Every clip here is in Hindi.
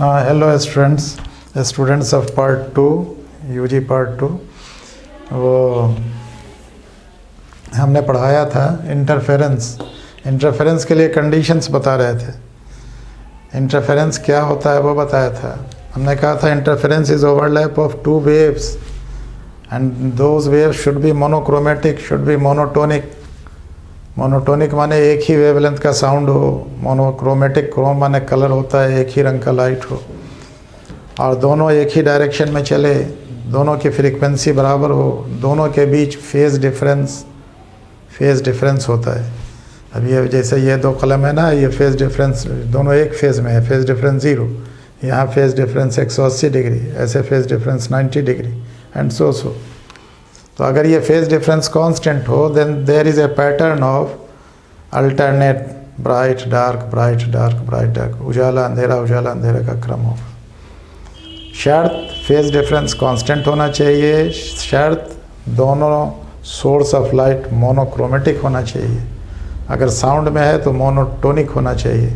Hello students of part 2 UG part 2। वो हमने पढ़ाया था इंटरफेरेंस के लिए कंडीशंस बता रहे थे। इंटरफेरेंस क्या होता है वो बताया था। हमने कहा था interference is overlap of two waves and those waves should be monochromatic, should be monotonic. Monotonic माने एक ही वेवलेंथ का साउंड हो, मोनोक्रोमेटिक क्रोम माने कलर होता है, एक ही रंग का लाइट हो, और दोनों एक ही डायरेक्शन में चले, दोनों की फ्रीक्वेंसी बराबर हो, दोनों के बीच फेज़ डिफरेंस होता है। अब ये जैसे ये दो कलम है ना, ये फेज़ डिफरेंस दोनों एक फेज़ में है, फेज़ डिफरेंस 0, यहाँ फेज़ डिफरेंस 180 डिग्री, ऐसे phase difference 90 degree and so. तो अगर ये फेज़ डिफरेंस कांस्टेंट हो then there is a pattern of alternate bright dark, bright dark, bright dark, उजाला अंधेरा का क्रम होगा। शर्त फेज़ डिफरेंस कांस्टेंट होना चाहिए, शर्त दोनों सोर्स ऑफ लाइट मोनोक्रोमेटिक होना चाहिए, अगर साउंड में है तो मोनोटोनिक होना चाहिए।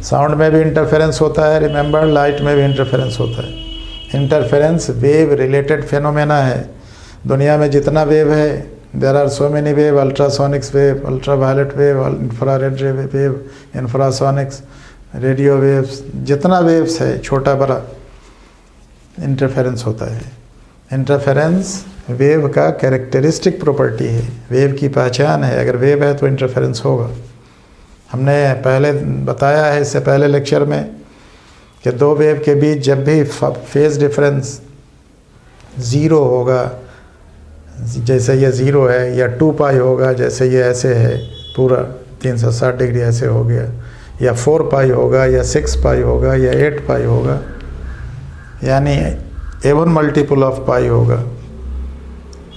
साउंड में भी इंटरफेरेंस होता है, रिमेंबर, लाइट में भी इंटरफेरेंस होता है। इंटरफेरेंस वेव रिलेटेड फेनोमेना है। दुनिया में जितना वेव है, there are so many wave, ultrasonics wave, ultraviolet wave, infrared wave, infrasonics, radio waves, जितना वेव्स है छोटा बड़ा इंटरफेरेंस होता है। इंटरफेरेंस वेव का कैरेक्टरिस्टिक प्रॉपर्टी है, वेव की पहचान है। अगर वेव है तो इंटरफेरेंस होगा। हमने पहले बताया है इससे पहले लेक्चर में कि दो वेव के बीच जब भी फेज़ डिफरेंस 0 होगा, जैसे ये 0 है, या 2 पाई होगा, जैसे ये ऐसे है पूरा 360 डिग्री ऐसे हो गया, या 4 पाई होगा, या 6 पाई होगा, या 8 पाई होगा, यानी एवन मल्टीपल ऑफ पाई होगा,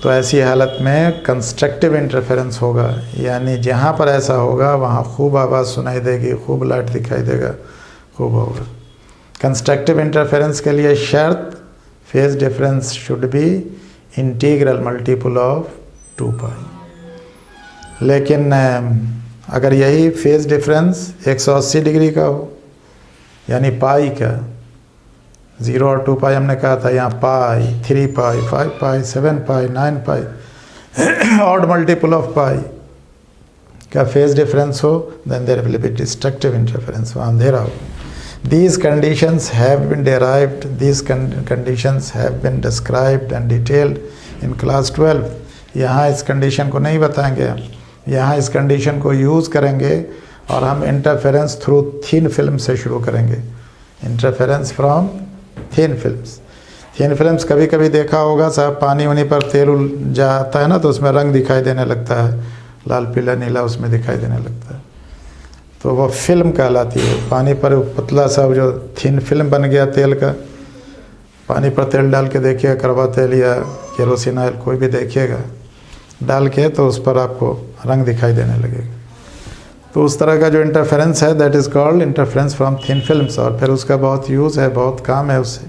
तो ऐसी हालत में कंस्ट्रक्टिव इंटरफेरेंस होगा। यानी जहाँ पर ऐसा होगा वहाँ खूब आवाज़ सुनाई देगी, खूब लाइट दिखाई देगा, खूब होगा। कंस्ट्रक्टिव इंटरफेरेंस के लिए शर्त phase difference should be integral multiple of 2 पाई। लेकिन अगर यही फेज़ डिफरेंस 180 डिग्री का हो, यानी पाई का, 0 और 2 पाई हमने कहा था, यहाँ pi, 3 pi, 5 pi, 7 pi, 9 pi, odd multiple of pi का फेज़ डिफरेंस हो, then there will be destructive interference, वहाँ अंधेरा हो। These conditions have been derived, these conditions have been described and detailed in class 12। यहाँ इस कंडीशन को नहीं बताएंगे हम, यहाँ इस कंडीशन को यूज़ करेंगे और हम इंटरफेरेंस थ्रू थिन फिल्म से शुरू करेंगे। Interference from thin films. Thin films कभी कभी देखा होगा साहब, पानी वानी पर तेल जाता है ना तो उसमें रंग दिखाई देने लगता है, लाल पीला नीला उसमें दिखाई देने लगता है, तो वो फिल्म कहलाती है। पानी पर पतला सा जो थिन फिल्म बन गया तेल का, पानी पर तेल डाल के देखिएगा, करवा तेल या केरोसिन ऑयल कोई भी देखिएगा डाल के, तो उस पर आपको रंग दिखाई देने लगेगा। तो उस तरह का जो इंटरफेरेंस है that is called interference from thin films, और फिर उसका बहुत यूज़ है, बहुत काम है उससे।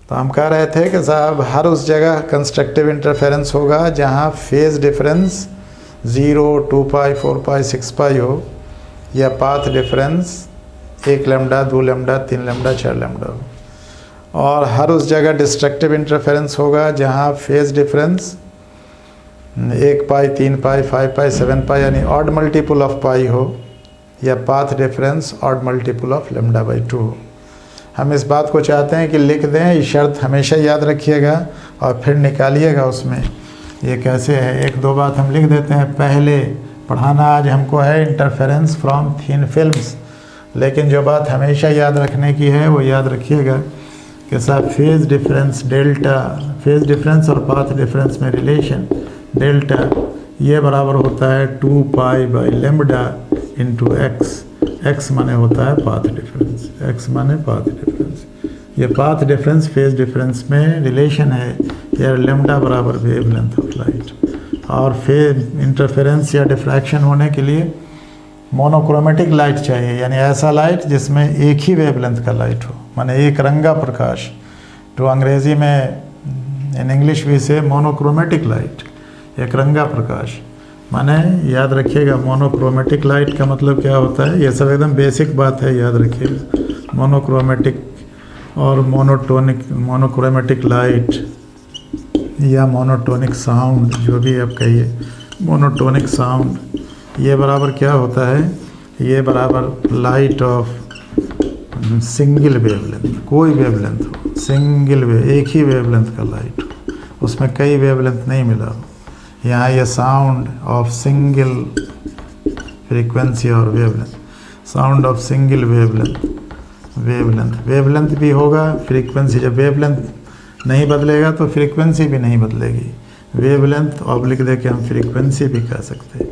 तो हम कह रहे थे कि साहब हर उस जगह कंस्ट्रक्टिव इंटरफेरेंस होगा जहाँ फेज़ डिफरेंस 0, 2 पाई, 4 पाई, 6 पाई हो, या path difference 1 lambda, 2 lambda, 3 lambda, 4 lambda हो। और हर उस जगह डिस्ट्रक्टिव इंटरफेरेंस होगा जहाँ फेज़ डिफरेंस 1 पाई, 3 पाई, 5 पाई, 7 पाई, यानी ऑड मल्टीपल ऑफ पाई हो, या path difference odd multiple of lambda by 2 हो। हम इस बात को चाहते हैं कि लिख दें, ये शर्त हमेशा याद रखिएगा और फिर निकालिएगा उसमें ये कैसे है। 1-2 बात हम लिख देते हैं। पहले पढ़ाना आज हमको है इंटरफेरेंस फ्रॉम थिन फिल्म्स, लेकिन जो बात हमेशा याद रखने की है वो याद रखिएगा कि साहब phase difference delta, phase difference और पाथ डिफरेंस में रिलेशन डेल्टा ये बराबर होता है 2 pi by lambda into x. X माने होता है पाथ डिफरेंस, एक्स माने पाथ डिफरेंस। ये पाथ डिफरेंस फेज़ डिफरेंस में रिलेशन है, यार लैम्डा बराबर वेवलेंथ ऑफ लाइट। और फेज इंटरफेरेंस या डिफ्रैक्शन होने के लिए मोनोक्रोमेटिक लाइट चाहिए, यानी ऐसा लाइट जिसमें एक ही वेवलेंथ का लाइट हो, माने एक रंगा प्रकाश। तो अंग्रेज़ी में इन इंग्लिश वी से मोनोक्रोमेटिक लाइट, एक रंगा प्रकाश। माने याद रखिएगा, मोनोक्रोमेटिक लाइट का मतलब क्या होता है, ये सब एकदम बेसिक बात है, याद रखिएगा। मोनोक्रोमेटिक और मोनोक्रोमेटिक लाइट या मोनोटोनिक साउंड, जो भी आप कहिए, मोनोटोनिक साउंड, ये बराबर क्या होता है, ये बराबर लाइट ऑफ सिंगल वेवलेंथ, कोई वेवलेंथ हो, सिंगल वेव, एक ही वेवलेंथ का लाइट हो, उसमें कई वेवलेंथ नहीं मिला हो। यहाँ ये साउंड ऑफ सिंगल फ्रीक्वेंसी और wavelength, sound of single wavelength भी होगा, फ्रीक्वेंसी, जब वेवलेंथ नहीं बदलेगा तो फ्रीक्वेंसी भी नहीं बदलेगी। वेवलेंथ ऑब्लिक दे के हम फ्रीक्वेंसी भी कह सकते हैं,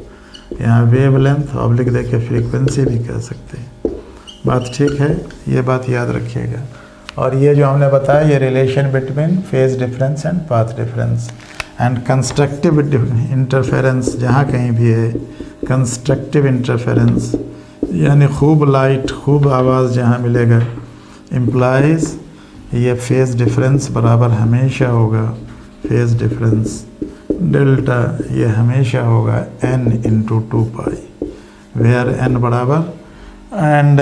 यहाँ वेवलेंथ ऑब्लिक दे के फ्रीक्वेंसी भी कह सकते हैं। बात ठीक है, ये बात याद रखिएगा। और ये जो हमने बताया, ये relation between phase difference and path difference and constructive interference, जहाँ कहीं भी है कंस्ट्रक्टिव इंटरफेरेंस, यानी खूब लाइट, खूब आवाज़ जहाँ मिलेगा, इम्प्लाइज ये फेज डिफरेंस बराबर हमेशा होगा, फेज डिफरेंस डेल्टा ये हमेशा होगा n इंटू 2π, वेयर n बराबर, and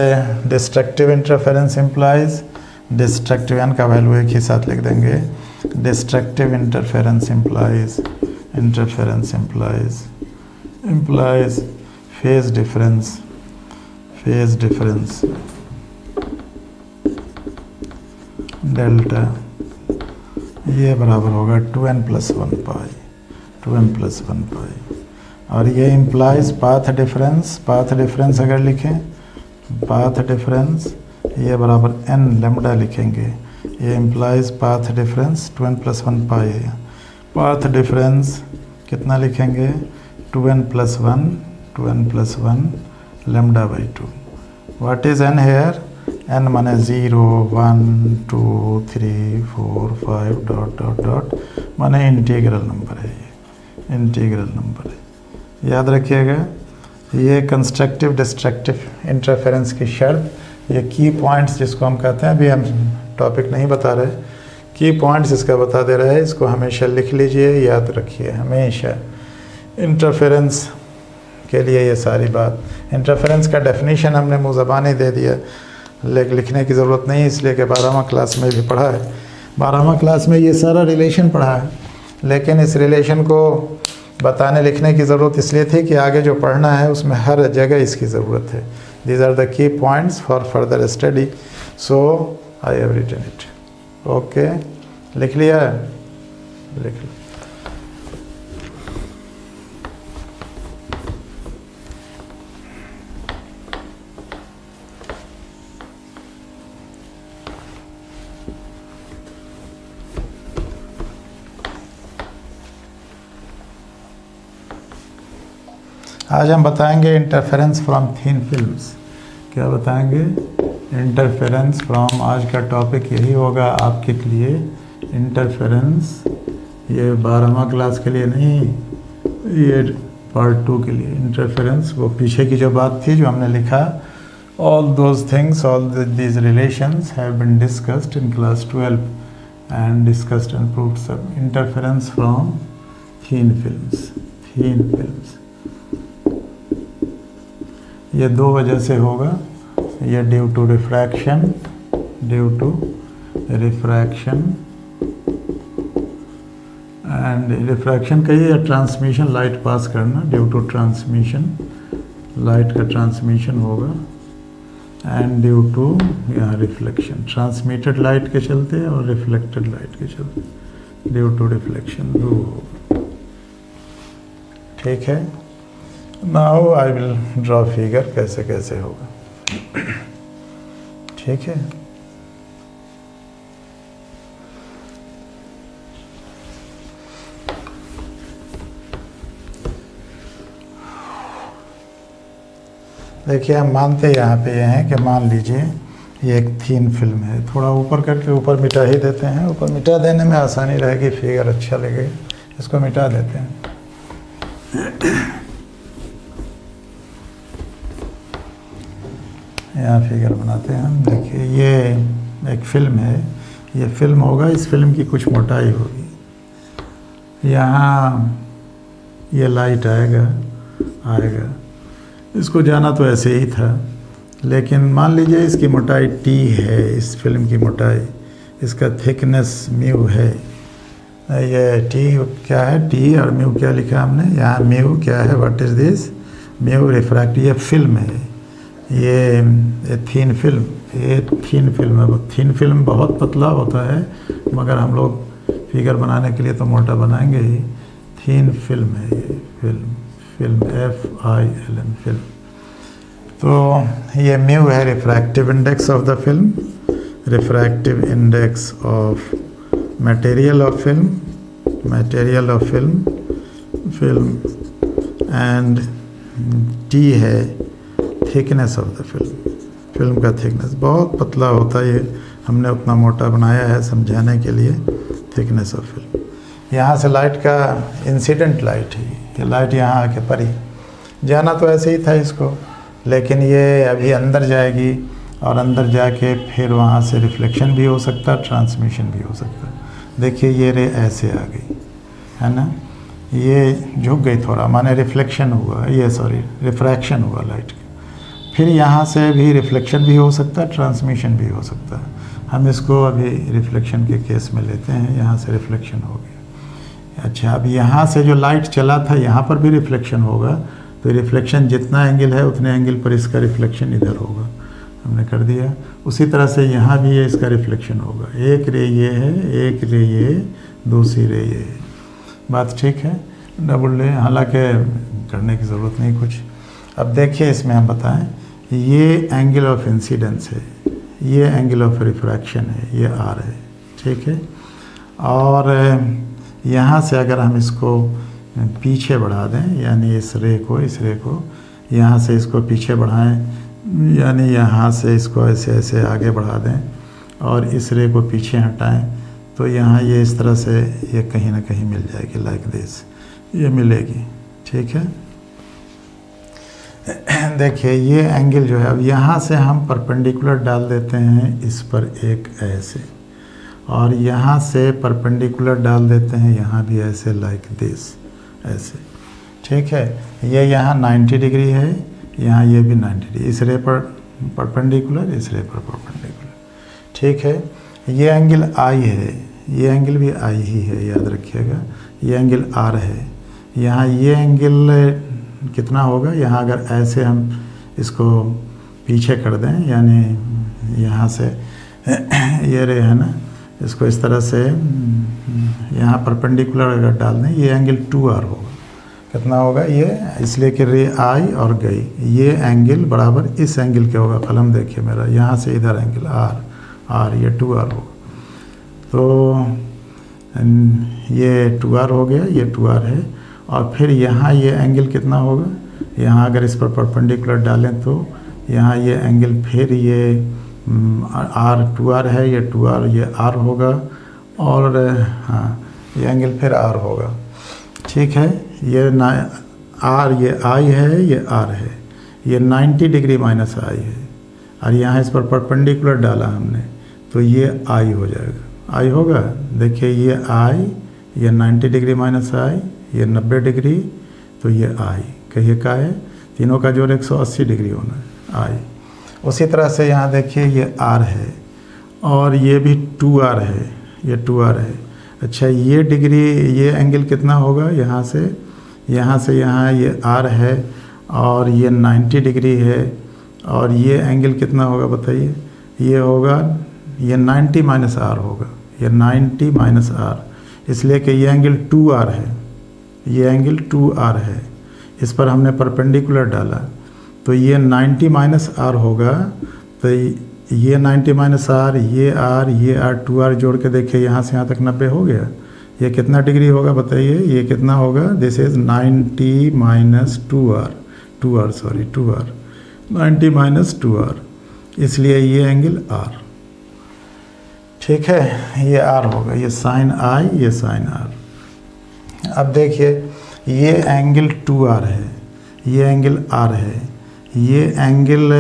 destructive interference implies, destructive n का वैल्यू एक ही साथ लिख देंगे, destructive interference implies phase difference delta ये बराबर होगा 2n + 1π, और ये इम्प्लाइज पाथ डिफरेंस अगर लिखें, पाथ डिफरेंस ये बराबर n लैम्डा लिखेंगे, ये इम्प्लाइज पाथ डिफरेंस 2n + 1π है। पाथ डिफरेंस कितना लिखेंगे, 2n + 1 λ/2। What is n here, n माने 0 1 2 3 4 5 डॉट माने इंटीग्रल नंबर है, ये इंटीग्रल नंबर है, याद रखिएगा। ये कंस्ट्रक्टिव डिस्ट्रक्टिव इंटरफेरेंस की शर्त, ये की पॉइंट्स जिसको हम कहते हैं, अभी हम टॉपिक नहीं बता रहे, की पॉइंट्स इसका बता दे रहा है, इसको हमेशा लिख लीजिए, याद रखिए हमेशा। इंटरफेरेंस के लिए ये सारी बात, इंटरफेरेंस का डेफिनेशन हमने मुँह ज़बानी दे दिया, लेकिन लिखने की ज़रूरत नहीं, इसलिए कि 12वां क्लास में भी पढ़ा है, 12वां क्लास में ये सारा रिलेशन पढ़ा है, लेकिन इस रिलेशन को बताने लिखने की ज़रूरत इसलिए थी कि आगे जो पढ़ना है उसमें हर जगह इसकी ज़रूरत है। These are the key points for further study, so I have written it. Okay, लिख लिया, लिख लो। आज हम बताएंगे इंटरफेरेंस फ्रॉम थिन फिल्म्स। क्या बताएंगे, इंटरफेरेंस फ्रॉम, आज का टॉपिक यही होगा आपके लिए, इंटरफेरेंस। ये 12वां क्लास के लिए नहीं, ये पार्ट 2 के लिए। इंटरफेरेंस, वो पीछे की जो बात थी जो हमने लिखा, all those things, all these relations have been discussed in class 12 and discussed and proved सब। इंटरफेरेंस फ्रॉम थिन फिल्म्स, ये 2 वजह से होगा। ये due to refraction and refraction कहिए या ट्रांसमिशन, लाइट पास करना, ड्यू टू ट्रांसमिशन, लाइट का ट्रांसमिशन होगा, एंड ड्यू टू यहाँ रिफ्लेक्शन, ट्रांसमिटेड लाइट के चलते और रिफ्लेक्टेड लाइट के चलते, ड्यू टू रिफ्लेक्शन 2 होगा। ठीक है, now I will draw figure कैसे कैसे होगा। ठीक है, देखिए हम मानते यहाँ पे ये हैं कि मान लीजिए ये एक थीन फिल्म है, थोड़ा ऊपर करके ऊपर मिटा ही देते हैं, ऊपर मिटा देने में आसानी रहेगी, फिगर अच्छा लगेगा, इसको मिटा देते हैं। यहाँ फिगर बनाते हैं हम। देखिए ये एक फिल्म है, ये फिल्म होगा, इस फिल्म की कुछ मोटाई होगी, यहाँ ये लाइट आएगा, इसको जाना तो ऐसे ही था, लेकिन मान लीजिए इसकी मोटाई T है, इस फिल्म की मोटाई, इसका थिकनेस म्यू है। ये T क्या है, T और म्यू क्या लिखा हमने यहाँ, म्यू क्या है, what is this, mu refract, ये फिल्म है, ये थीन फिल्म, ये थीन फिल्म है। थीन फिल्म बहुत पतला होता है, मगर हम लोग फिगर बनाने के लिए तो मोटा बनाएंगे ही। थीन फिल्म है ये, फिल्म FILM फिल्म। तो ये म्यू है refractive index of the film, refractive index of material of film and T है थिकनेस ऑफ द फिल्म का थिकनेस। बहुत पतला होता है ये, हमने उतना मोटा बनाया है समझाने के लिए, थिकनेस ऑफ फिल्म। यहाँ से लाइट का इंसिडेंट लाइट है, ये लाइट यहाँ आके पड़ी, जाना तो ऐसे ही था इसको, लेकिन ये अभी अंदर जाएगी और अंदर जाके फिर वहाँ से रिफ्लेक्शन भी हो सकता है, ट्रांसमिशन भी हो सकता है। देखिए ये रे ऐसे आ गई है ना, ये झुक गई थोड़ा, माने रिफ्लेक्शन हुआ, ये सॉरी रिफ्रैक्शन हुआ लाइट का। फिर यहाँ से भी रिफ्लेक्शन भी हो सकता है, ट्रांसमिशन भी हो सकता है। हम इसको अभी रिफ्लेक्शन के केस में लेते हैं, यहाँ से रिफ्लेक्शन हो गया। अच्छा, अब यहाँ से जो लाइट चला था यहाँ पर भी रिफ्लेक्शन होगा, तो रिफ्लेक्शन जितना एंगल है उतने एंगल पर इसका रिफ्लेक्शन इधर होगा, हमने कर दिया। उसी तरह से यहाँ भी ये इसका रिफ्लेक्शन होगा, एक रे ये है, एक रे ये, दूसरी रे ये है। बात ठीक है, डबल रे हालांकि करने की ज़रूरत नहीं कुछ। अब देखिए इसमें हम बताएं, ये एंगल ऑफ इंसिडेंस है, ये एंगल ऑफ रिफ्रैक्शन है, ये R है, ठीक है। और यहाँ से अगर हम इसको पीछे बढ़ा दें, यानी इस रे को यहाँ से इसको पीछे बढ़ाएं, यानी यहाँ से इसको ऐसे ऐसे आगे बढ़ा दें और इस रे को पीछे हटाएं, तो यहाँ ये इस तरह से ये कहीं ना कहीं मिल जाएगी, लाइक दिस, ये मिलेगी, ठीक है। देखिए ये एंगल जो है, अब यहाँ से हम परपेंडिकुलर डाल देते हैं इस पर एक ऐसे, और यहाँ से परपेंडिकुलर डाल देते हैं यहाँ भी ऐसे, लाइक दिस, ऐसे, ठीक है। ये यहाँ 90 डिग्री है, यहाँ ये भी 90 डिग्री, इस रे पर परपेंडिकुलर, इस रे पर परपेंडिकुलर, ठीक है। ये एंगल I है, ये एंगल भी I ही है, याद रखिएगा। ये एंगल R है, यहाँ ये एंगल कितना होगा, यहाँ अगर ऐसे हम इसको पीछे कर दें, यानी यहाँ से ये रे है ना, इसको इस तरह से यहाँ परपेंडिकुलर अगर डाल दें, ये एंगल 2R होगा। कितना होगा ये, इसलिए कि रे आई और गई, ये एंगल बराबर इस एंगल के होगा। कलम देखिए मेरा, यहाँ से इधर एंगल R, ये 2R होगा। तो ये 2R हो गया, ये 2R है। और फिर यहाँ ये एंगल कितना होगा, यहाँ अगर इस पर परपेंडिकुलर डालें तो यहाँ ये एंगल, फिर ये R 2R है, ये 2R, ये R होगा, और हाँ ये एंगल फिर R होगा, ठीक है। ये R, ये I है, ये R है, ये 90 डिग्री माइनस I है, और यहाँ इस पर परपेंडिकुलर डाला हमने तो ये I हो जाएगा, I होगा। देखिए ये I, ये 90 डिग्री माइनस I, ये 90 डिग्री, तो ये I, कहिए का है, तीनों का जोड़ 180 डिग्री होना है, I। उसी तरह से यहाँ देखिए ये R है, और ये भी 2R है, ये 2R है। अच्छा, ये डिग्री, ये एंगल कितना होगा, यहाँ से यहाँ ये R है, और ये 90 डिग्री है, और ये एंगल कितना होगा बताइए, ये होगा, ये 90 माइनस R होगा, ये 90 माइनस R, इसलिए कि ये एंगल 2R है, ये एंगल 2R है, इस पर हमने परपेंडिकुलर डाला, तो ये 90 माइनस R होगा। तो ये 90 माइनस R, ये R 2R जोड़ के देखिए, यहाँ से यहाँ तक 90 हो गया। ये कितना डिग्री होगा बताइए, ये कितना होगा, this is 90 minus 2R, 90 minus 2R, इसलिए ये एंगल R, ठीक है, ये R होगा, ये साइन I, ये साइन R। अब देखिए ये एंगल 2R है, ये एंगल R है, ये एंगल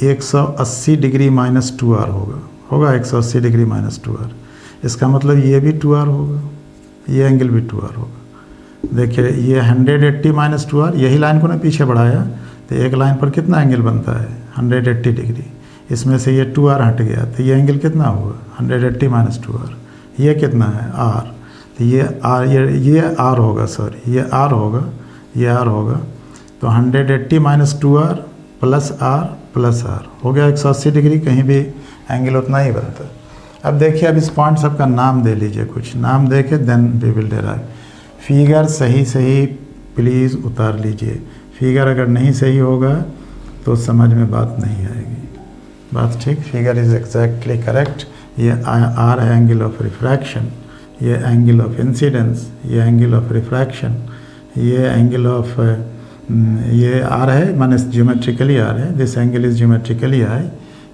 180 डिग्री माइनस 2R होगा 180 डिग्री माइनस 2R। इसका मतलब ये भी 2R होगा, ये एंगल भी 2R होगा। देखिए ये 180 माइनस 2r, यही लाइन को ना पीछे बढ़ाया तो एक लाइन पर कितना एंगल बनता है 180 डिग्री। इसमें से ये 2r हट गया तो ये एंगल कितना हुआ 180 माइनस 2r। ये कितना है r, तो ये r होगा, सॉरी ये r होगा, ये r होगा। तो 180 माइनस 2r प्लस r हो गया 180 डिग्री। कहीं भी एंगल उतना ही बनता है। अब देखिए, अब इस पॉइंट सबका नाम दे लीजिए, कुछ नाम दे के then we will derive. Figure सही प्लीज़ उतार लीजिए। फिगर अगर नहीं सही होगा तो समझ में बात नहीं आएगी। बात ठीक, फिगर इज़ एग्जैक्टली करेक्ट। ये आर है एंगल ऑफ रिफ्रैक्शन, ये एंगल ऑफ इंसिडेंस, ये एंगल ऑफ रिफ्रैक्शन, ये एंगल ऑफ ये आर है, माने ज्योमेट्रिकली आर है। This angle is geometrically I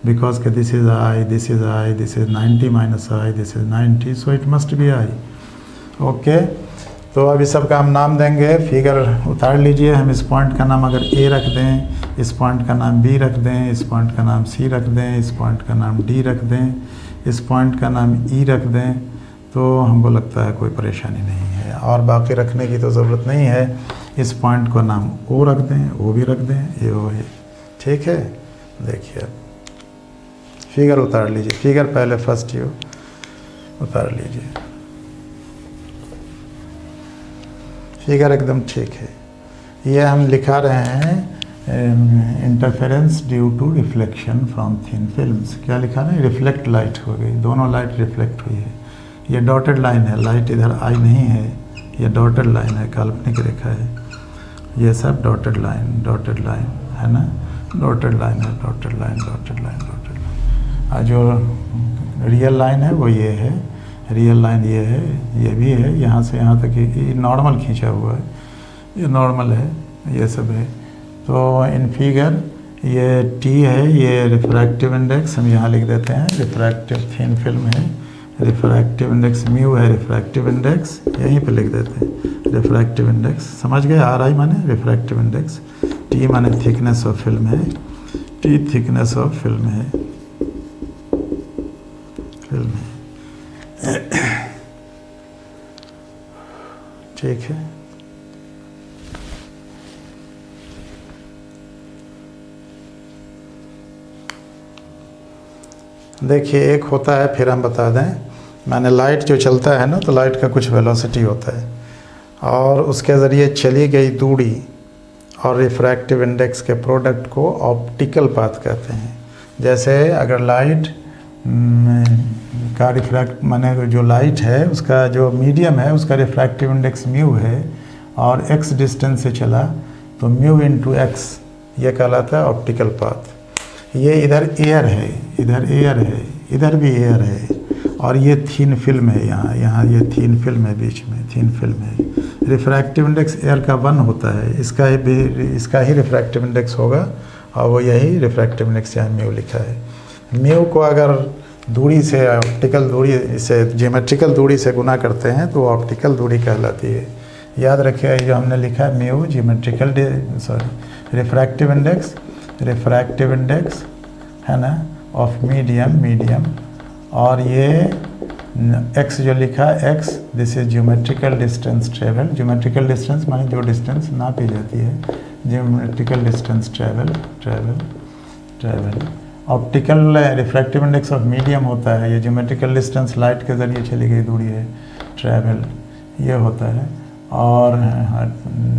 because के this is I, this is I, this is 90 minus I, this is 90, so it must be I. Okay, तो अभी सबका हम नाम देंगे। फिगर उतार लीजिए। हम इस पॉइंट का नाम अगर ए रख दें, इस पॉइंट का नाम बी रख दें, इस पॉइंट का नाम सी रख दें, इस पॉइंट का नाम डी रख दें, इस पॉइंट का नाम ई रख दें, तो हमको लगता है कोई परेशानी नहीं है। और बाकी रखने की तो ज़रूरत नहीं है। इस पॉइंट को नाम ओ रख दें, ओ भी रख दें, ये ओ है, ठीक है। देखिए फिगर उतार लीजिए। फिगर पहले फर्स्ट यू उतार लीजिए। फिगर एकदम ठीक है। ये हम लिखा रहे हैं interference due to reflection from thin films. क्या लिखा है? रिफ्लेक्ट लाइट हो गई, दोनों लाइट रिफ्लेक्ट हुई है। ये डॉटेड लाइन है, लाइट इधर आई नहीं है, ये डॉटेड लाइन है, काल्पनिक रेखा है। ये सब डॉटेड लाइन है ना, डॉटेड लाइन है, dotted line, dotted line, dotted line. और जो रियल लाइन है वो ये है, रियल लाइन ये है, ये भी है, यहाँ से यहाँ तक ये नॉर्मल खींचा हुआ है, ये नॉर्मल है, ये सब है। तो इन फिगर ये टी है, ये रिफ्रैक्टिव इंडेक्स हम यहाँ लिख देते हैं, रिफ्रैक्टिव थिन फिल्म है, रिफ्रैक्टिव इंडेक्स म्यू है, रिफ्रैक्टिव इंडेक्स यहीं पे लिख देते हैं, रिफ्रैक्टिव इंडेक्स। समझ गए? आर आई माने रिफ्रैक्टिव इंडेक्स, टी माने थिकनेस ऑफ फिल्म है, टी थिकनेस ऑफ फिल्म है, फिल्म है। ठीक है। देखिए एक होता है, फिर हम बता दें, माने लाइट जो चलता है ना, तो लाइट का कुछ वेलोसिटी होता है और उसके ज़रिए चली गई दूरी और रिफ्रैक्टिव इंडेक्स के प्रोडक्ट को ऑप्टिकल पाथ कहते हैं। जैसे अगर लाइट का रिफ्रैक्ट माने जो लाइट है उसका जो मीडियम है उसका रिफ्रैक्टिव इंडेक्स म्यू है और x डिस्टेंस से चला तो म्यू इंटू एक्स, ये कहलाता है ऑप्टिकल पाथ। ये इधर एयर है, इधर एयर है, इधर भी एयर है और ये थीन फिल्म है, यहाँ ये थीन फिल्म है, बीच में थीन फिल्म है। रिफ्रैक्टिव इंडेक्स एयर का 1 होता है, इसका ही रिफ्रैक्टिव इंडेक्स होगा और वो यही रिफ्रैक्टिव इंडेक्स यहाँ म्यू लिखा है। म्यू को अगर दूरी से, ऑप्टिकल दूरी से, ज्योमेट्रिकल दूरी से गुना करते हैं तो ऑप्टिकल दूरी कहलाती है। याद रखिए जो हमने लिखा है म्यू ज्योमेट्रिकल, रिफ्रैक्टिव इंडेक्स है ना ऑफ मीडियम, और ये x जो लिखा है x, this is geometrical distance travel. Geometrical distance माने जो डिस्टेंस नापी जाती है, geometrical distance travel. Optical refractive index of medium होता है, ये ज्योमेट्रिकल डिस्टेंस लाइट के ज़रिए चली गई दूरी है, ट्रेवल ये होता है। और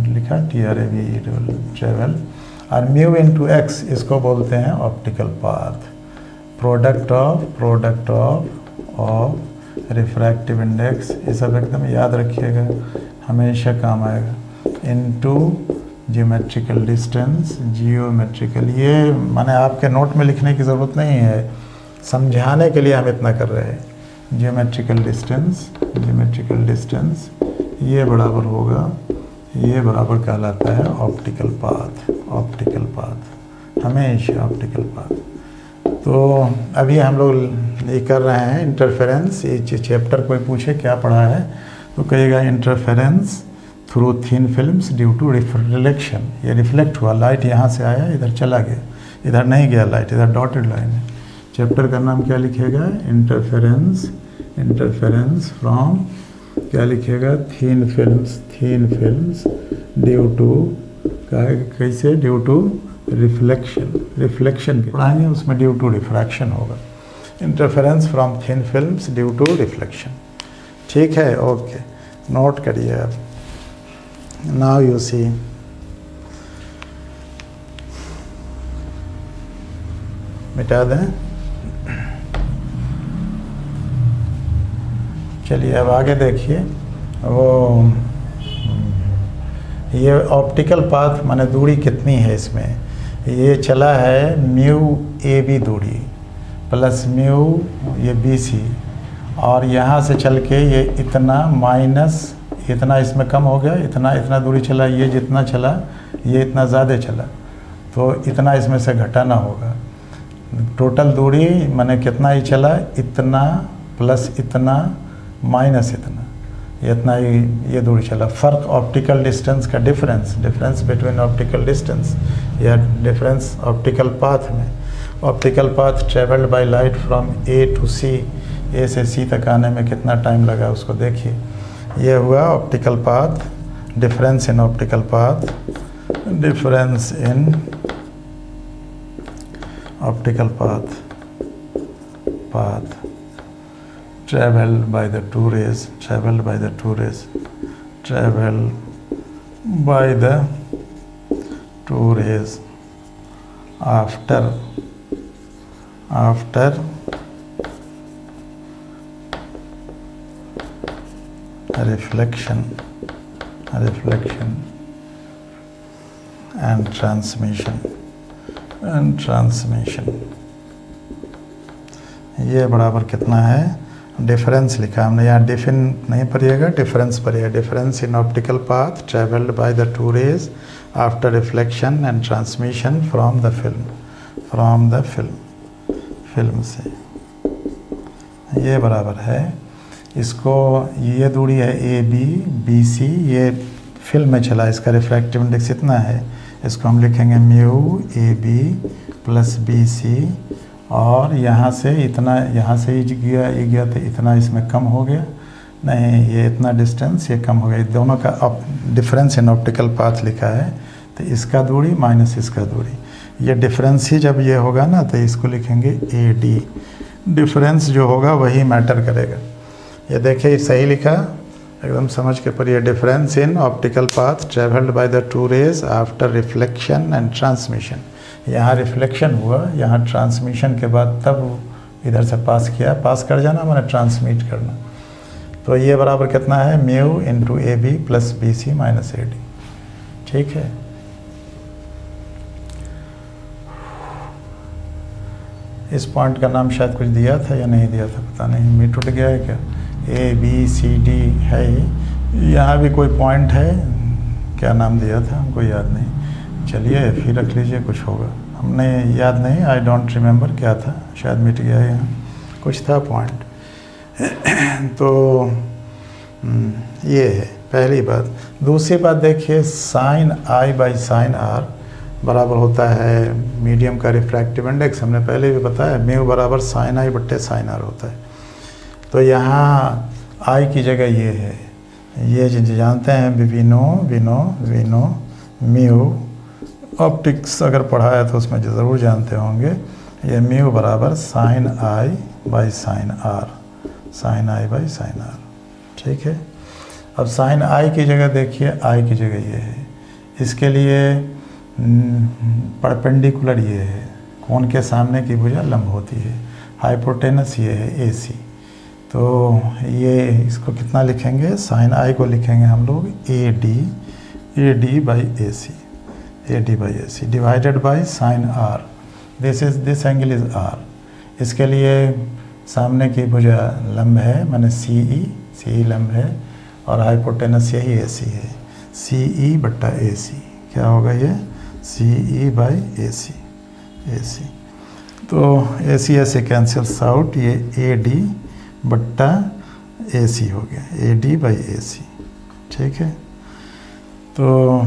लिखा TRAVEL ट्रेवल। और म्यू इंटू एक्स इसको बोलते हैं optical path. Product of refractive index, ये सब एकदम याद रखिएगा, हमेशा काम आएगा। इनटू ज्योमेट्रिकल डिस्टेंस, ये माने आपके नोट में लिखने की ज़रूरत नहीं है, समझाने के लिए हम इतना कर रहे हैं। ज्योमेट्रिकल डिस्टेंस ये बराबर होगा, ये बराबर कहलाता है ऑप्टिकल पाथ, हमेशा ऑप्टिकल पाथ। तो अभी हम लोग ये कर रहे हैं इंटरफेरेंस। ये चैप्टर कोई पूछे क्या पढ़ा है तो कहिएगा interference through thin films due to reflection. ये रिफ्लेक्ट हुआ, लाइट यहाँ से आया इधर चला गया, इधर नहीं गया लाइट, इधर डॉटेड लाइन है। चैप्टर का नाम क्या लिखेगा? इंटरफेरेंस फ्रॉम क्या लिखिएगा, थीन फिल्म्स ड्यू टू, कैसे, ड्यू टू रिफ्लेक्शन के पढ़ाएंगे, उसमें ड्यू टू रिफ्रैक्शन होगा, interference from thin films due to reflection. ठीक है, ओके, नोट करिए आप। नाउ यू सी, मिटा दें, चलिए अब आगे देखिए। वो ये ऑप्टिकल पाथ माने दूरी कितनी है इसमें, ये चला है म्यू ए बी दूरी प्लस म्यू ये बी सी, और यहाँ से चल के ये इतना माइनस इतना इसमें कम हो गया, इतना दूरी चला, ये जितना चला ये इतना ज़्यादा चला, तो इतना इसमें से घटाना होगा। टोटल दूरी माने कितना ही चला, इतना प्लस इतना माइनस इतना ही ये दूरी चला। फ़र्क ऑप्टिकल डिस्टेंस का डिफरेंस बिटवीन ऑप्टिकल डिस्टेंस या डिफरेंस ऑप्टिकल पाथ में। Optical path travelled by light from A to C, A से सी तक आने में कितना टाइम लगा उसको देखिए। ये हुआ optical path, difference in optical path, difference in optical path traveled by the two rays after reflection and transmission। ये बराबर कितना है, डिफरेंस लिखा हमने, यहाँ डिफिन नहीं पढ़िएगा, डिफरेंस पढ़िएगा। Difference in optical path travelled by the two raise after reflection and transmission from the film से, ये बराबर है। इसको ये दूरी है ए बी सी, ये फिल्म में चला, इसका रिफ्रैक्टिव इंडेक्स इतना है, इसको हम लिखेंगे mu A B plus B C, और यहाँ से इतना, यहाँ से ही गया तो इतना इसमें कम हो गया, नहीं ये इतना डिस्टेंस ये कम हो गया। दोनों का डिफरेंस इन ऑप्टिकल पाथ लिखा है, तो इसका दूरी माइनस इसका दूरी, ये डिफरेंस ही जब ये होगा ना तो इसको लिखेंगे ए डी। डिफरेंस जो होगा वही मैटर करेगा। ये देखिए सही लिखा, एकदम समझ के पढ़िए। Difference in optical path travelled by the two raise after reflection and transmission. यहाँ रिफ्लेक्शन हुआ, यहाँ ट्रांसमिशन के बाद तब इधर से पास किया, पास कर जाना मैंने ट्रांसमिट करना, तो ये बराबर कितना है, mu into A B plus B C minus A D. ठीक है, इस पॉइंट का नाम शायद कुछ दिया था या नहीं दिया था, पता नहीं, मिट उठ गया है क्या। ए बी सी डी है, यहाँ भी कोई पॉइंट है, क्या नाम दिया था हमको याद नहीं, चलिए फिर रख लीजिए, कुछ होगा, हमने याद नहीं, आई डोंट रिमेंबर क्या था, शायद मिट गया है, यहाँ कुछ था पॉइंट। तो ये है पहली बात। दूसरी बात देखिए, sine I by sine R बराबर होता है मीडियम का रिफ्रैक्टिव इंडेक्स, हमने पहले भी बताया, म्यू बराबर साइन आई बट्टे साइन आर होता है। तो यहाँ आई की जगह ये है, ये जिन जानते हैं विनो म्यू, ऑप्टिक्स अगर पढ़ा है तो उसमें ज़रूर जानते होंगे, ये म्यू बराबर sine I by sine R, sine I by sine R. ठीक है, अब साइन आई की जगह देखिए, आई की जगह ये है, इसके लिए परपेंडिकुलर ये है, कोण के सामने की भुजा लंब होती है, हाइपोटेनस ये है ए सी, तो ये इसको कितना लिखेंगे, साइन आई को लिखेंगे हम लोग A D by A C, A D by A C divided by sine R, this angle is R. इसके लिए सामने की भुजा लंब है, माने सी ई लंब है, और हाइपोटेनस यही ए सी है, सी ई बट्टा ए सी, क्या होगा ये, सी ई बाई ए सी। तो ए सी ऐसे कैंसल्स आउट, ये ए डी बट्टा ए सी हो गया, ए डी बाई ए सी। ठीक है, तो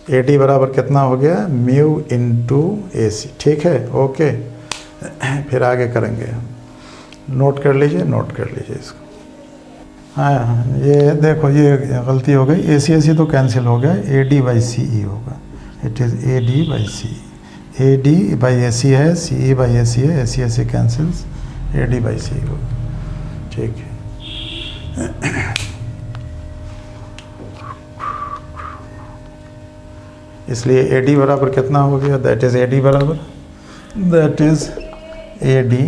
ए डी बराबर कितना हो गया, म्यू इंटू ए सी। ठीक है, ओके, फिर आगे करेंगे, नोट कर लीजिए इसको। हाँ, ये देखो ये गलती हो गई, ए सी तो कैंसिल हो गया, ए डी बाई सी ई होगा। It is A D by C, A D by A C है, C E by A C है, A C cancels, A D by C होगा। ठीक है, इसलिए ए डी बराबर कितना हो गया, दैट इज़ ए डी बराबर, दैट इज़ ए डी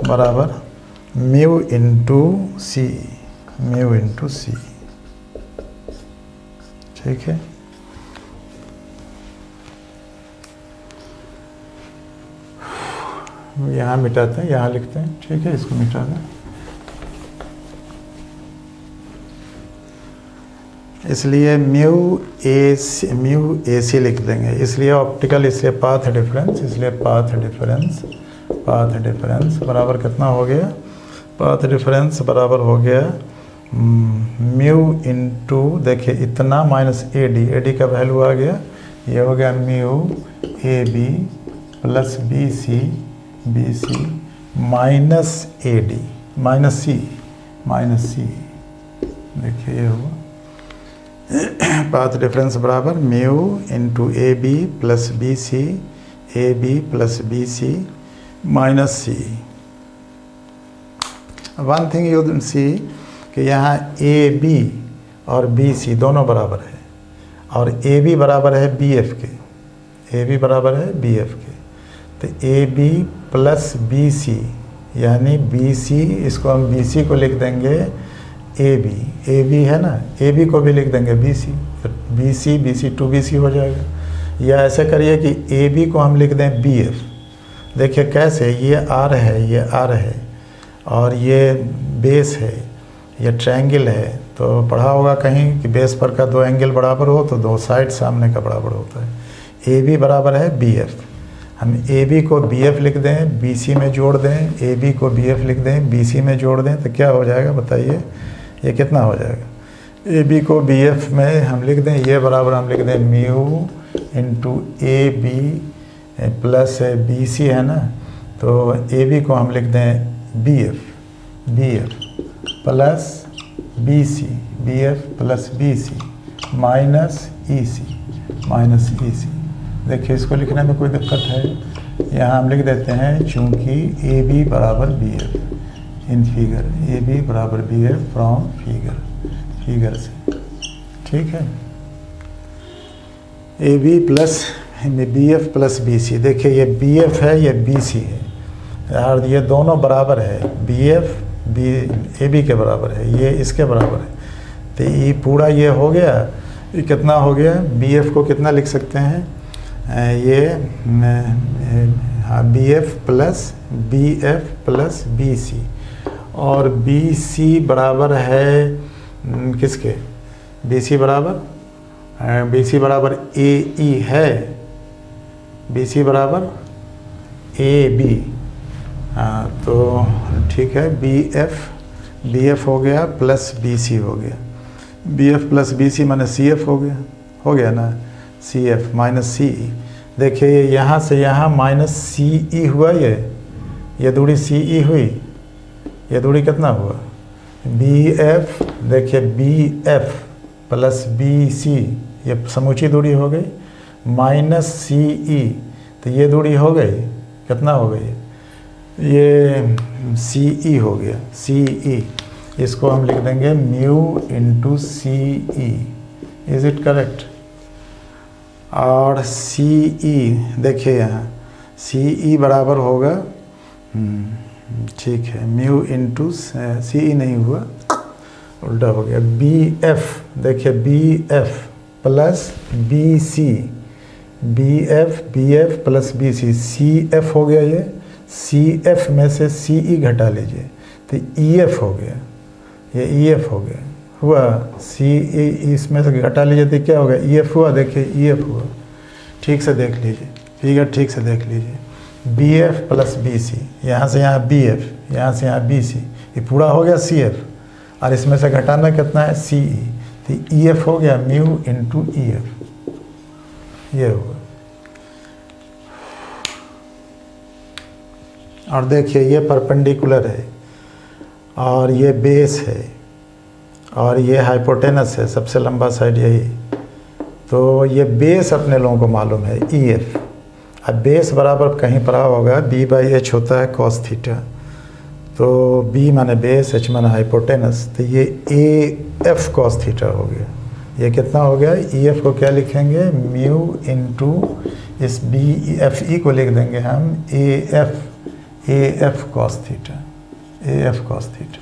बराबर म्यू इंटू सी, म्यू इंटू सी। ठीक है, यहाँ मिटाते हैं, यहाँ लिखते हैं। ठीक है, इसको मिटा दें। इसलिए म्यू ए सी लिख देंगे, इसलिए ऑप्टिकल, इसलिए पाथ डिफरेंस, इसलिए पाथ डिफरेंस बराबर कितना हो गया, पाथ डिफरेंस बराबर हो गया म्यू इंटू, देखिए इतना माइनस ए डी का वैल्यू आ गया, ये हो गया mu A B plus B C minus A D minus C, देखिए ये हुआ पाथ डिफरेंस बराबर mu into A B plus B C minus C. One thing you see कि यहाँ ए बी और बी सी दोनों बराबर है, और ए बी बराबर है बी एफ के, ए बी बराबर है बी एफ के, तो A B plus B C यानी बी सी, इसको हम बी सी को लिख देंगे ए बी है ना, ए बी को भी लिख देंगे B C, B C two B C हो जाएगा। या ऐसे करिए कि ए बी को हम लिख दें बी एफ। देखिए कैसे, ये आर है, ये आर है, और ये बेस है, ये ट्रायंगल है। तो पढ़ा होगा कहीं कि बेस पर का दो एंगल बराबर हो तो दो साइड सामने का बराबर होता है। ए बी बराबर है बी एफ, हम ए बी को बी एफ लिख दें, बी सी में जोड़ दें, ए बी को बी एफ लिख दें, बी सी में जोड़ दें, तो क्या हो जाएगा बताइए, ये कितना हो जाएगा। ए बी को बी एफ में हम लिख दें, ये बराबर हम लिख दें mu into A B plus B C है ना, तो ए बी को हम लिख दें B F plus B C plus B C minus E C. देखिए इसको लिखने में कोई दिक्कत है, यहाँ हम लिख देते हैं चूँकि ए बी बराबर B F in figure, A B बराबर बी एफ फ्रॉम फिगर से। ठीक है, A B plus B F plus B C, देखिए ये बी एफ है, ये बी सी है, और ये दोनों बराबर है, बी एफ ए बी के बराबर है, ये इसके बराबर है, तो ये पूरा ये हो गया, ये कितना हो गया, बी एफ को कितना लिख सकते हैं, ये हाँ B F plus B C, और बी सी बराबर है किसके, बी सी बराबर ए ई है, बी सी बराबर ए बी। हाँ तो ठीक है, बी एफ हो गया प्लस बी सी हो गया, B F plus B C माने सी एफ हो गया ना, सी एफ माइनस सी ई। देखिए यहाँ से यहाँ माइनस सी ई हुआ, ये दूरी सी ई हुई, ये दूरी कितना हुआ, बी एफ, देखिए B F plus B C, ये समूची दूरी हो गई, माइनस सी ई, तो ये दूरी हो गई, कितना हो गई, ये सी ई हो गया, सी ई, इसको हम लिख देंगे mu into C E. Is it correct. और सी ई, देखिए यहाँ सी ई बराबर होगा, ठीक है, म्यू इंटू सी ई नहीं हुआ, उल्टा हो गया, बी एफ, देखिए B F plus B C, B F plus B C F हो गया, ये सी एफ में से सी ई घटा लीजिए तो ई एफ हो गया, ये ई एफ हो गया, हुआ सी ई, इसमें से घटा लीजिए तो क्या होगा, ई एफ हुआ, देखिए ई एफ हुआ, ठीक से देख लीजिए फिगर, ठीक से देख लीजिए, B F plus B C, यहाँ से यहाँ बी एफ, यहाँ से यहाँ बी सी, ये पूरा हो गया सी एफ, और इसमें से घटाना कितना है सी ई, तो ई एफ हो गया म्यू इंटू ई एफ, ये होगा। और देखिए ये परपेंडिकुलर है और ये बेस है, और ये हाइपोटेनस है, सबसे लंबा साइड यही। तो ये बेस अपने लोगों को मालूम है EF। अब बेस बराबर कहीं पढ़ा होगा B/H होता है cos थीटा। तो B माने बेस, H माने हाइपोटेनस, तो ये AF cos थीटा हो गया। ये कितना हो गया? EF को क्या लिखेंगे? म्यू इंटू इस BFE को लिख देंगे हम AF cos theta, AF cos theta.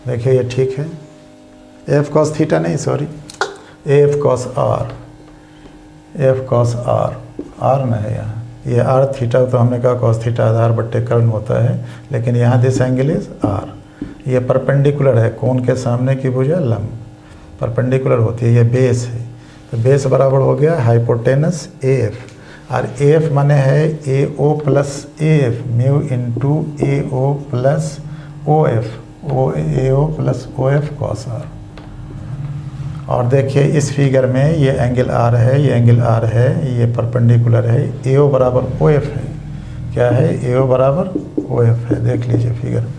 देखिए ये ठीक है, AF cos थीटा नहीं, sorry, AF cos R, AF cos R न है यहाँ, ये R थीटा, तो हमने कहा cos थीटा आधार बट्टे कर्ण होता है, लेकिन यहाँ दिस एंगल इज R। ये परपेंडिकुलर है, कोण के सामने की भुजा लंब परपेंडिकुलर होती है, ये बेस है। तो बेस बराबर हो गया हाइपोटेनस AF, और AF माने है AO plus AF, mu into AO plus OF, AO plus OF cos R। और देखिए इस फिगर में ये एंगल R है, ये एंगल R है, ये परपेंडिकुलर है, AO बराबर OF है। क्या है? AO बराबर OF है, देख लीजिए फिगर में।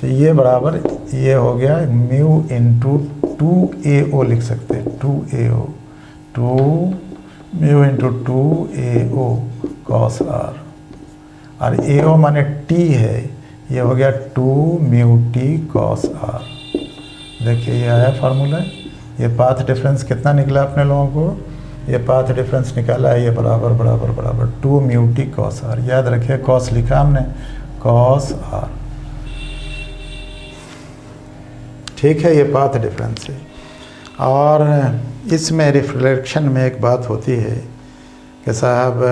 तो ये बराबर, ये हो गया म्यू इंटू 2AO लिख सकते हैं, 2AO, 2 mu into 2AO cos R, और AO माने T है, ये हो गया 2 म्यू T cos R। देखिए ये आया फार्मूला। ये पाथ डिफरेंस कितना निकला अपने लोगों को? ये पाथ डिफरेंस निकाला है, ये बराबर बराबर बराबर 2 म्यू T cos R। याद रखिए cos लिखा हमने, cos R, ठीक है, ये पाथ डिफरेंस है। और इसमें रिफ्लेक्शन में एक बात होती है कि साहब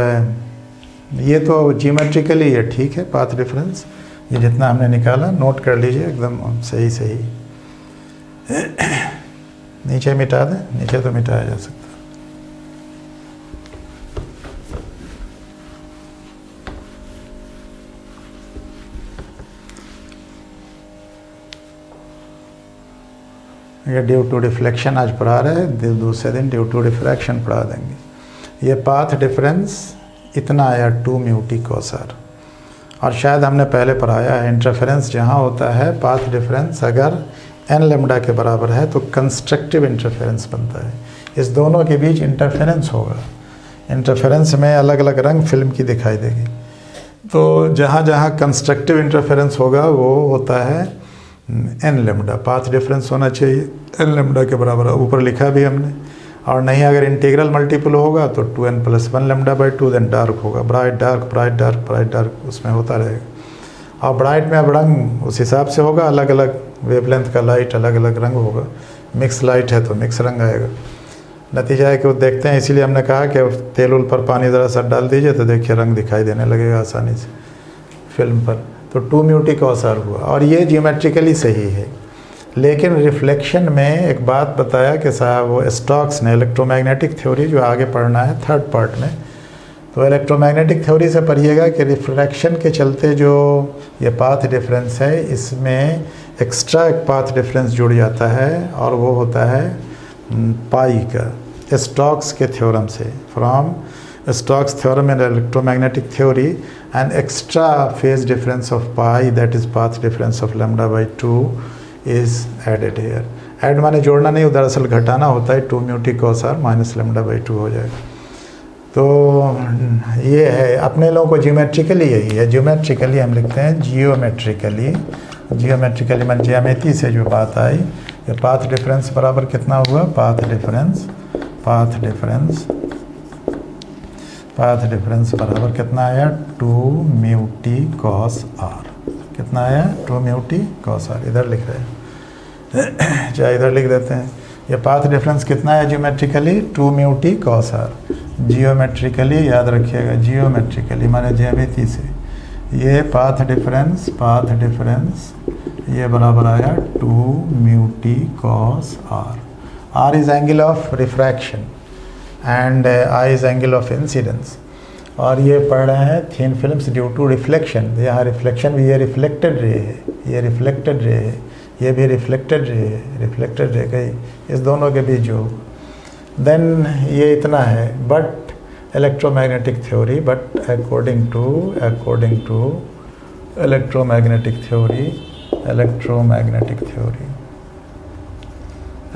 ये तो जियोमेट्रिकली है, ठीक है, पाथ डिफरेंस ये जितना हमने निकाला नोट कर लीजिए, एकदम सही सही। नीचे मिटा दें, नीचे तो मिटाया जा सकता है। ये ड्यू टू रिफ्लेक्शन आज पढ़ा रहे हैं, दूसरे दिन ड्यू टू रिफ्रैक्शन पढ़ा देंगे। ये पाथ डिफरेंस इतना आया 2 म्यू T cos R। और शायद हमने पहले पढ़ाया है, इंटरफेरेंस जहाँ होता है, पाथ डिफरेंस अगर n लैम्डा के बराबर है तो कंस्ट्रक्टिव इंटरफेरेंस बनता है। इस दोनों के बीच इंटरफेरेंस होगा, इंटरफेरेंस में अलग अलग रंग फिल्म की दिखाई देगी। तो जहाँ जहाँ कंस्ट्रक्टिव इंटरफेरेंस होगा वो होता है n लैम्डा, पाथ डिफरेंस होना चाहिए n लैम्डा के बराबर, ऊपर लिखा भी हमने। और नहीं अगर इंटीग्रल मल्टीपल होगा तो 2n + 1 λ/2, देन डार्क होगा, bright dark bright dark bright dark, उसमें होता रहेगा। और ब्राइट में अब रंग उस हिसाब से होगा, अलग अलग वेवलेंथ का लाइट अलग अलग रंग होगा, मिक्स लाइट है तो मिक्स रंग आएगा। नतीजा है कि वो देखते हैं, इसीलिए हमने कहा कि तेल उल पर पानी ज़रा सा डाल दीजिए तो देखिए रंग दिखाई देने लगेगा आसानी से फिल्म पर। तो 2 म्यू T cos R हुआ, और ये जियोमेट्रिकली सही है। लेकिन रिफ्लेक्शन में एक बात बताया कि साहब वो स्टोक्स ने इलेक्ट्रोमैग्नेटिक थ्योरी, जो आगे पढ़ना है थर्ड पार्ट में, तो इलेक्ट्रोमैग्नेटिक थ्योरी से पढ़िएगा कि रिफ्लेक्शन के चलते जो ये पाथ डिफरेंस है, इसमें एक्स्ट्रा एक पाथ डिफरेंस जुड़ जाता है, और वो होता है पाई का, स्टोक्स के थ्योरम से। From Stokes theorem in electromagnetic theory, an extra phase difference of pi, that is path difference of λ/2 is added here. Add माने जोड़ना नहीं, दरअसल घटाना होता है, 2 mu T cos R minus λ/2 हो जाएगा। तो ये है, अपने लोगों को जियोमेट्रिकली यही है, जियोमेट्रिकली हम लिखते हैं जियोमेट्रिकली, जियोमेट्रिकली मन ज्यामिति से जो बात आई, ये पाथ डिफरेंस बराबर कितना हुआ? पाथ डिफरेंस बराबर कितना आया? 2 म्यू T cos R। कितना आया? 2 म्यू T cos R। इधर लिख रहे हैं, चाहे इधर लिख देते हैं। ये पाथ डिफरेंस कितना है geometrically? 2 mu T cos R। Geometrically याद रखिएगा, जियोमेट्रिकली माने ज्यामिति से, ये पाथ डिफरेंस ये बराबर आया 2 mu T cos R। R is angle of refraction and I is angle of incidence. और ये पढ़ रहे हैं thin films due to reflection. यहाँ रिफ्लेक्शन भी, ये रिफ्लेक्टेड रे है, ये रिफ्लेक्टेड रे है, ये भी रिफ्लेक्टेड रे है, रिफ्लेक्टेड रे गई, इस दोनों के बीच जो, देन ये इतना है। But electromagnetic theory, but according to electromagnetic theory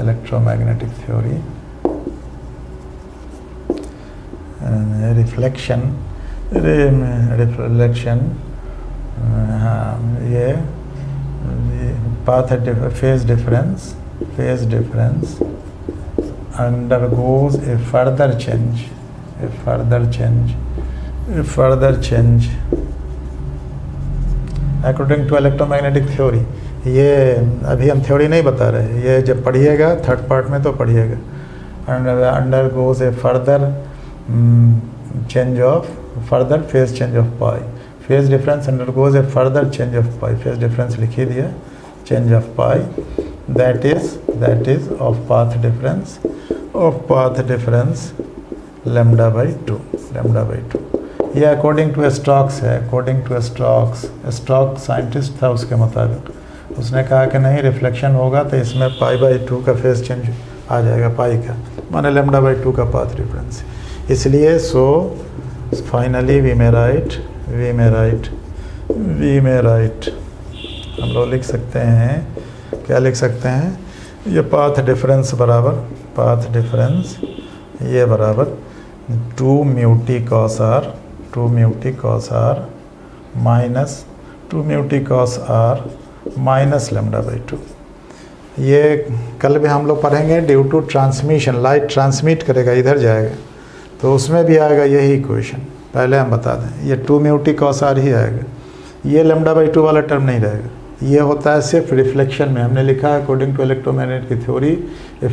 electromagnetic theory, reflection, हाँ ये path phase difference undergoes a further change according to electromagnetic theory। ये अभी हम थ्योरी नहीं बता रहे, ये जब पढ़िएगा थर्ड पार्ट में तो पढ़िएगा। undergoes a further phase change of pi, phase difference undergoes a further change of pi, phase difference लिखी दिया, change of pi, that is of path difference lambda by 2। ये अकॉर्डिंग टू स्टोक्स है, स्टोक्स साइंटिस्ट था, उसके मुताबिक उसने कहा कि नहीं रिफ्लेक्शन होगा तो इसमें पाई बाई 2 का फेज चेंज आ जाएगा, पाई का माने लैम्डा बाई 2 का पाथ डिफरेंस। इसलिए so finally we may write हम लोग लिख सकते हैं, क्या लिख सकते हैं, ये पाथ डिफरेंस ये बराबर 2 mu T cos R minus lambda by 2। ये कल भी हम लोग पढ़ेंगे, due to transmission, light transmit करेगा, इधर जाएगा तो उसमें भी आएगा यही इक्वेशन। पहले हम बता दें ये 2 म्यू टी कॉस आर ही आएगा, ये लैम्डा बाई 2 वाला टर्म नहीं रहेगा। ये होता है सिर्फ रिफ्लेक्शन में, हमने लिखा है अकॉर्डिंग टू इलेक्ट्रोमैग्नेटिक की थ्योरी ये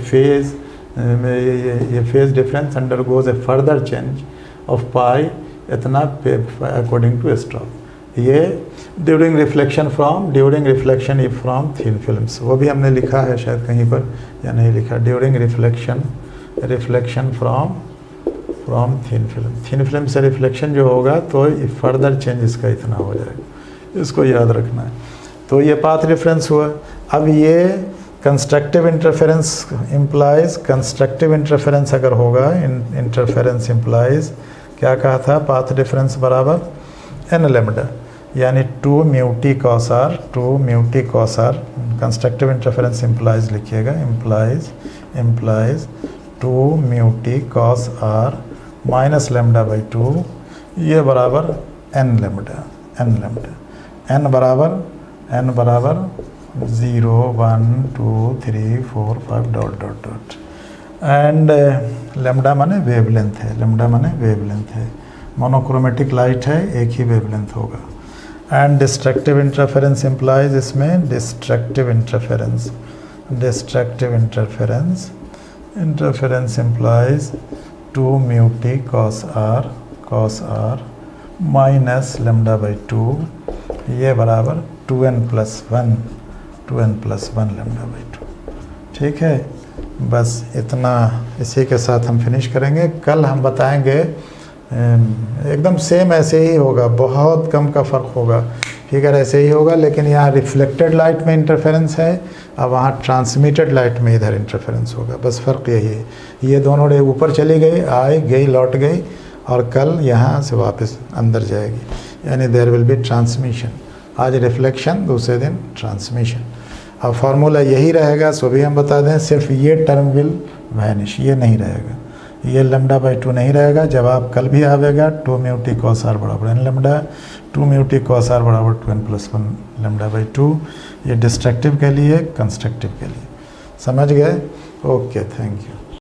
phase difference undergoes a further change of pi इतना अकॉर्डिंग टू स्टोक्स। ये during reflection from thin films, वो भी हमने लिखा है शायद कहीं पर या नहीं लिखा, during reflection from thin film से रिफ्लेक्शन जो होगा तो फर्दर चेंज इसका इतना हो जाएगा, इसको याद रखना है। तो ये पाथ डिफरेंस हुआ। अब ये कंस्ट्रक्टिव इंटरफेरेंस अगर होगा, इंटरफेरेंस इम्प्लाइज क्या कहा था, पाथ डिफरेंस बराबर एन लैम्डा, यानी 2 mu T cos R, constructive interference implies लिखिएगा, implies 2 mu T cos R minus lambda by 2, ये बराबर एन लैम्डा, n बराबर 0 1 2 3 4 5 डॉट एंड लैम्डा माने वेवलेंथ है, मोनोक्रोमेटिक लाइट है, एक ही वेवलेंथ होगा। एंड डिस्ट्रक्टिव इंटरफेरेंस इम्प्लाइज, इसमें destructive interference implies 2 mu T cos R minus lambda by 2, ये बराबर 2n प्लस 1 लैम्डा बाई 2। ठीक है, बस इतना, इसी के साथ हम फिनिश करेंगे। कल हम बताएंगे एकदम सेम ऐसे ही होगा, बहुत कम का फ़र्क होगा, फिगर ऐसे ही होगा, लेकिन यहाँ रिफ्लेक्टेड लाइट में इंटरफेरेंस है और वहाँ ट्रांसमिटेड लाइट में इधर इंटरफेरेंस होगा, बस फ़र्क यही है। ये दोनों रे ऊपर चली गई, आई गई, लौट गई, और कल यहाँ से वापस अंदर जाएगी, यानी देयर विल बी ट्रांसमिशन। आज रिफ्लेक्शन, दूसरे दिन ट्रांसमिशन। अब फार्मूला यही रहेगा, सो भी हम बता दें, सिर्फ ये टर्म विल वैनिश, ये नहीं रहेगा, ये लैम्डा बाई 2 नहीं रहेगा। जवाब कल भी आवेगा 2 म्यू टी कॉस आर बराबर N lambda, 2 mu T cos R बराबर 2n प्लस 1 लैम्डा बाई 2। ये डिस्ट्रक्टिव के लिए, कंस्ट्रक्टिव के लिए, समझ गए? Okay, thank you.